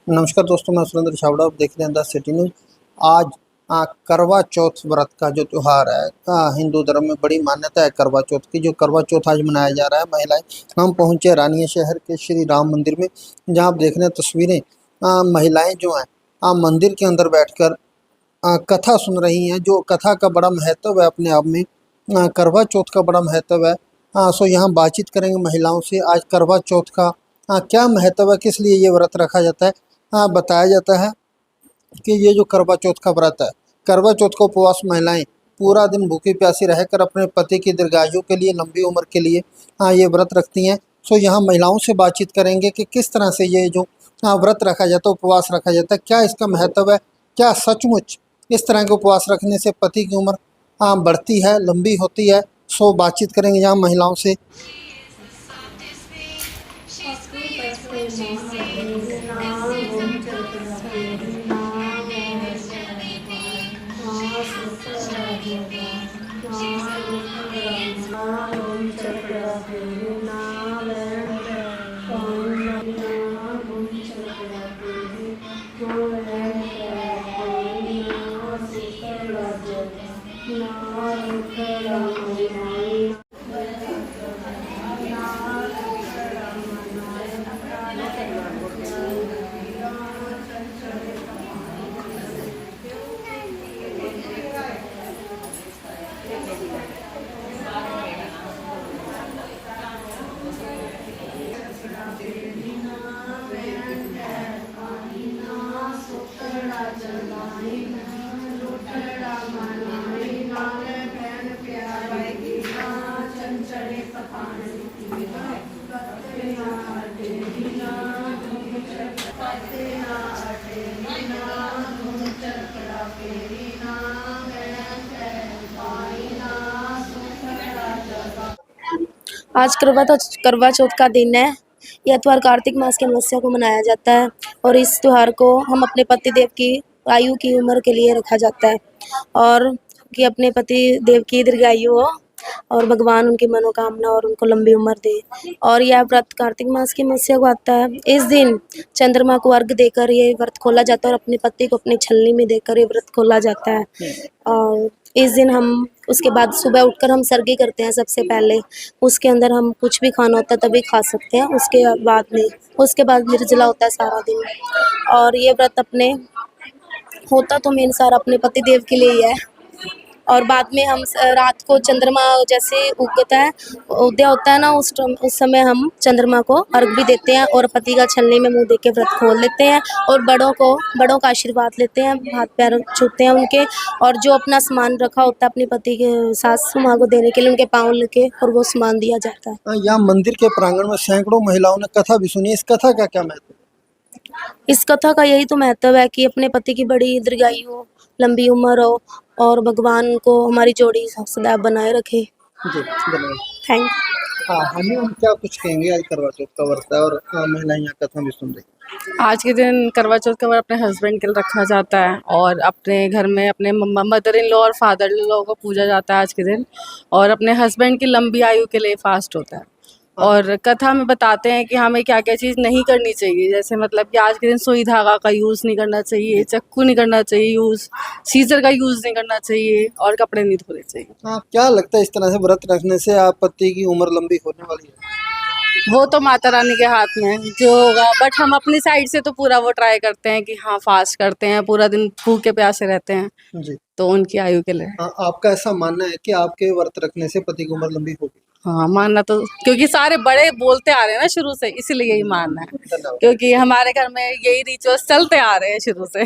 नमस्कार दोस्तों, मैं सुरेंद्र छाबड़ा। आप देख रहे हैं द सिटी न्यूज। आज करवा चौथ व्रत का जो त्योहार है, हिंदू धर्म में बड़ी मान्यता है करवा चौथ की। जो करवा चौथ आज मनाया जा रहा है, महिलाएं हम पहुंचे रानिया शहर के श्री राम मंदिर में, जहां आप देख रहे हैं तस्वीरें। महिलाएं जो हैं मंदिर के अंदर बैठकर कथा सुन रही हैं। जो कथा का बड़ा महत्व है अपने आप में, करवा चौथ का बड़ा महत्व है। सो यहाँ बातचीत करेंगे महिलाओं से। आज करवा चौथ का क्या महत्व है, किस लिए ये व्रत रखा जाता है। बताया जाता है कि ये जो करवा चौथ का व्रत है, करवा चौथ का उपवास महिलाएं पूरा दिन भूखी प्यासी रहकर अपने पति की दीर्घायु के लिए, लंबी उम्र के लिए ये व्रत रखती हैं। सो यहाँ महिलाओं से बातचीत करेंगे कि किस तरह से ये जो व्रत रखा जाता है, उपवास रखा जाता है, क्या इसका महत्व है, क्या सचमुच इस तरह के उपवास रखने से पति की उम्र बढ़ती है, लंबी होती है। सो बातचीत करेंगे यहाँ महिलाओं से। आज करवा चौथ का दिन है। यह त्योहार कार्तिक मास की अमावस्या को मनाया जाता है और इस त्योहार को हम अपने पति देव की आयु की उम्र के लिए रखा जाता है, और कि अपने पति देव की दीर्घायु हो और भगवान उनकी मनोकामना और उनको लंबी उम्र दे। और यह व्रत कार्तिक मास की अमावस्या को आता है। इस दिन चंद्रमा को अर्घ देकर ये व्रत खोला जाता है और अपने पति को अपनी छलनी में देकर ये व्रत खोला जाता है। और इस दिन हम उसके बाद सुबह उठकर हम सर्गी करते हैं। सबसे पहले उसके अंदर हम कुछ भी खाना होता है तभी खा सकते हैं। उसके बाद निर्जला होता है सारा दिन। और ये व्रत अपने होता तो मेन सारा अपने पति देव के लिए ही है। और बाद में हम रात को चंद्रमा जैसे उगता है, उदय होता है ना, उस समय हम चंद्रमा को अर्घ भी देते हैं और पति का छलनी में मुंह दे के व्रत खोल लेते हैं और बड़ों का आशीर्वाद लेते हैं, हाथ पैर छूते हैं उनके। और जो अपना सामान रखा होता है अपने पति के सास माँ को देने के लिए, उनके पाँव लेके और वो सामान दिया जाता है। यहाँ मंदिर के प्रांगण में सैकड़ों महिलाओं ने कथा भी सुनी। इस कथा का क्या महत्व है? इस कथा का यही तो महत्व है कि अपने पति की बड़ी दीर्घायु हो, लंबी उम्र हो और भगवान को हमारी जोड़ी सदैव बनाए रखे। जी, धन्यवाद। थैंक हाँ, हम क्या कुछ कहेंगे। आज करवा चौथ का व्रत है और महिलाएं यहाँ कथा भी सुन रही। आज के दिन करवा चौथ का व्रत अपने हस्बैंड के लिए रखा जाता है और अपने घर में अपने मदर इन लॉ और फादर इन लॉ को पूजा जाता है आज के दिन, और अपने हस्बैंड की लंबी आयु के लिए फास्ट होता है। और कथा में बताते हैं कि हमें क्या क्या चीज़ नहीं करनी चाहिए। जैसे मतलब कि आज के दिन सुई धागा का यूज़ नहीं करना चाहिए, चाकू नहीं करना चाहिए यूज़, सीजर का यूज़ नहीं करना चाहिए और कपड़े नहीं धोने चाहिए। हाँ, क्या लगता है इस तरह से व्रत रखने से आप पति की उम्र लंबी होने वाली है? वो तो माता रानी के हाथ में है जो होगा, बट हम अपनी साइड से तो पूरा वो ट्राई करते हैं कि हाँ फास्ट करते हैं, पूरा दिन भूखे प्यासे रहते हैं जी। तो उनकी आयु के लिए। हाँ, आपका ऐसा मानना है कि आपके व्रत रखने से पति की उम्र लंबी होगी? हाँ मानना तो, क्योंकि सारे बड़े बोलते आ रहे हैं ना शुरू से, इसीलिए यही मानना है, धन्यवाद। क्योंकि हमारे घर में यही रिचुअल्स चलते आ रहे हैं शुरू से।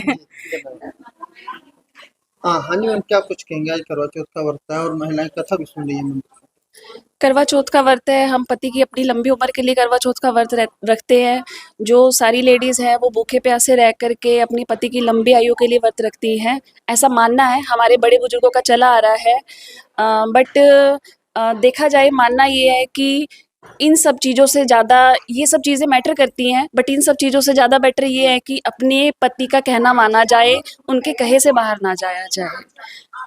हाँ जी मैम, क्या कुछ कहेंगे। आज करवा चौथ का व्रत है और महिलाएं कथा भी सुन रही है मंदिर से। करवा चौथ का व्रत है। हम पति की अपनी लंबी उम्र के लिए करवा चौथ का व्रत रखते हैं। जो सारी लेडीज़ हैं वो भूखे प्यासे रह करके अपनी पति की लंबी आयु के लिए व्रत रखती हैं। ऐसा मानना है, हमारे बड़े बुजुर्गों का चला आ रहा है। बट देखा जाए, मानना ये है कि इन सब चीज़ों से ज़्यादा ये सब चीज़ें मैटर करती हैं, बट इन सब चीज़ों से ज़्यादा बेटर ये है कि अपने पति का कहना माना जाए, उनके कहे से बाहर ना जाया जाए।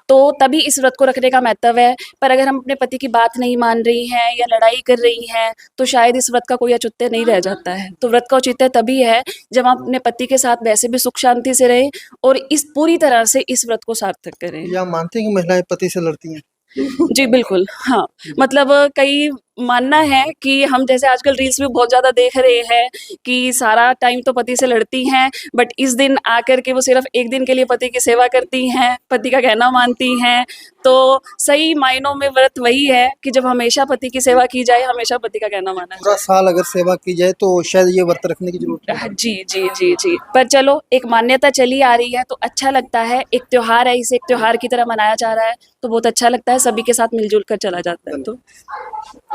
तो तभी इस व्रत को रखने का महत्व है। पर अगर हम अपने पति की बात नहीं मान रही हैं या लड़ाई कर रही हैं तो शायद इस व्रत का कोई औचित्य नहीं रह जाता है। तो व्रत का औचित्य तभी है जब हम अपने पति के साथ वैसे भी सुख शांति से रहें और इस पूरी तरह से इस व्रत को सार्थक करें। या मानते हैं कि महिलाएं पति से लड़ती हैं? जी, बिल्कुल, हाँ। मतलब कई मानना है कि हम जैसे आजकल रील्स में बहुत ज़्यादा देख रहे हैं कि सारा टाइम तो पति से लड़ती हैं, बट इस दिन आकर के वो सिर्फ़ 1 दिन के लिए पति की सेवा करती हैं, पति का कहना मानती हैं। तो सही मायनों में व्रत वही है कि जब हमेशा पति की सेवा की जाए, हमेशा पति का कहना माना पूरा जाए। साल अगर सेवा की जाए तो शायद ये व्रत रखने की जरूरत है। जी, जी, जी, जी। पर चलो एक मान्यता चली आ रही है तो अच्छा लगता है, एक त्योहार है, इसे एक त्योहार की तरह मनाया जा रहा है, तो बहुत अच्छा लगता है, सभी के साथ मिल-जुल कर चला जाता है तो।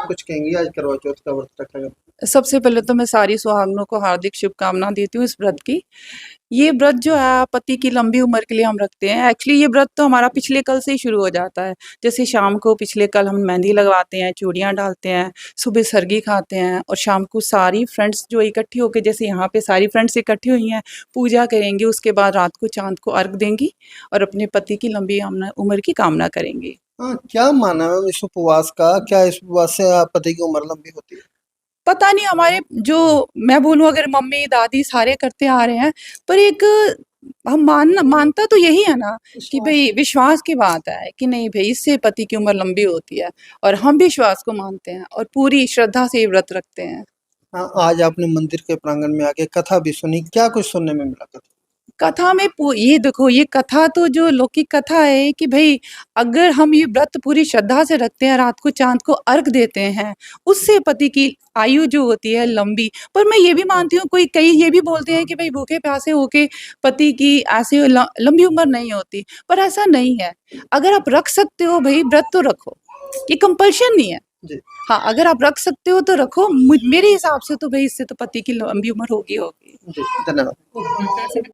कुछ कहेंगी आज करवा चौथ का व्रत रखा गया? सबसे पहले तो मैं सारी सुहागनों को हार्दिक शुभकामना देती हूँ इस व्रत की। ये व्रत जो है पति की लंबी उम्र के लिए हम रखते हैं। एक्चुअली ये व्रत तो हमारा पिछले कल से ही शुरू हो जाता है। जैसे शाम को पिछले कल हम मेहंदी लगवाते हैं, चूड़ियाँ डालते हैं, सुबह सरगी खाते हैं और शाम को सारी फ्रेंड्स जो इकट्ठी होकर, जैसे यहाँ पे सारी फ्रेंड्स इकट्ठी हुई हैं, पूजा करेंगी। उसके बाद रात को चाँद को अर्घ देंगी और अपने पति की लंबी उम्र की कामना करेंगी। हाँ, क्या माना है इस उपवास का? क्या इस उपवास से पति की उम्र लंबी होती है? पता नहीं, हमारे जो मैं बोलूँ अगर मम्मी दादी सारे करते आ रहे हैं, पर एक हम मानता तो यही है ना कि भाई विश्वास की बात है कि नहीं भाई इससे पति की उम्र लंबी होती है और हम भी विश्वास को मानते हैं और पूरी श्रद्धा से ये व्रत रखते हैं। हाँ, आज आपने मंदिर के प्रांगण में आके कथा भी सुनी, क्या कुछ सुनने में मिला? कथा में ये देखो, ये कथा तो जो लौकिक कथा है कि भाई अगर हम ये व्रत पूरी श्रद्धा से रखते हैं, रात को चाँद को अर्घ देते हैं, उससे पति की आयु जो होती है लंबी। पर मैं ये भी मानती हूँ, कई ये भी बोलते हैं कि भाई भूखे प्यासे होके पति की ऐसे लंबी उम्र नहीं होती, पर ऐसा नहीं है। अगर आप रख सकते हो भाई व्रत तो रखो, ये कंपल्शन नहीं है। जी। हाँ, अगर आप रख सकते हो तो रखो। मेरे हिसाब से तो भाई इससे तो पति की लंबी उम्र होगी। जी, धन्यवाद।